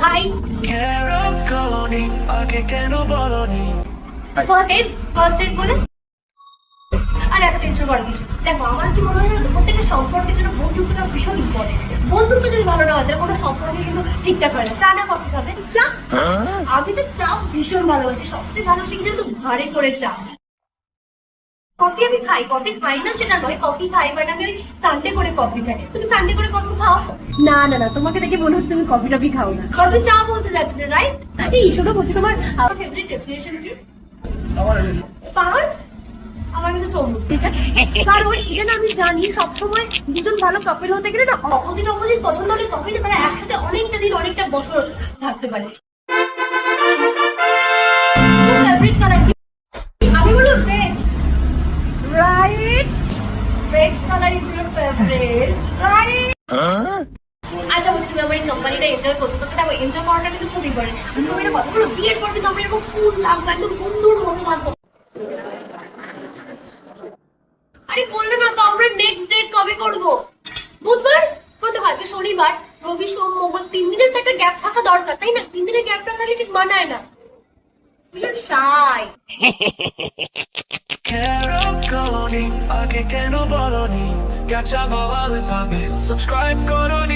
High first date বলে আর এত tension করার কিছু দেখো, আমার কি মনে হয় জানো তো, প্রত্যেকটা সম্পর্কের জন্য বন্ধুত্বটা ভীষণ ইম্পর্টেন্ট। বন্ধুত্ব যদি ভালো না হয় তাহলে কোনো সম্পর্কে কিন্তু ঠিকঠাক হয় না। চা না কফি খাবে? চা। আমি তো চা ভীষণ ভালোবাসি, সবচেয়ে ভালোবাসি কি জানো তো, ভারী করে চা। কফি আমি খাই, কফি খাই না সেটা নয়, কফি খাই, বাট আমি ওই সানডে করে কফি খাই। তুমি সানডে করে কফি খাও? না না না, তোমাকে দেখে মনে হচ্ছে তুমি কফি টফি খাও না। তুমি চা বলতে যাচ্ছিলে, রাইট? এই শোনো, বলছি তোমার ফেভারিট ডেস্টিনেশন কি? পাহাড়? আমার কিন্তু চমক, কারণ এটা না আমি জানি সবসময় দুজন ভালো কাপল হতে গেলে না অপোজিট অপোজিট পছন্দ হলে তবেই না তারা একসাথে অনেকটা দিন অনেকটা বছর থাকতে পারে। ফেভারিট কালার কি? আমি বলবো veg, right? Veg colour is your favourite, right? আচ্ছা বলছি, তুমি আমার এই কোম্পানিটা এনজয় করছো, তো দেখো এনজয় করাটা কিন্তু খুব ইম্পর্টেন্ট। আমি তোমার এটা কথা বলো, বিয়ের পর কিন্তু আমরা এরকম কুল থাকবো, একদম বন্ধুর মতো থাকবো। আরে বললো না তো, আমরা নেক্সট ডেট কবে করবো? বুধবার? বলতে কালকে শনিবার, রবি সোম মঙ্গল, 3 দিনের তো একটা গ্যাপ থাকা দরকার, তাই না? 3 দিনের গ্যাপ না থাকলে ঠিক মানায় না। ভীষণ শাই। আগে কেন বলনি, গাছা বলালে পাবে, সাবস্ক্রাইব করনি।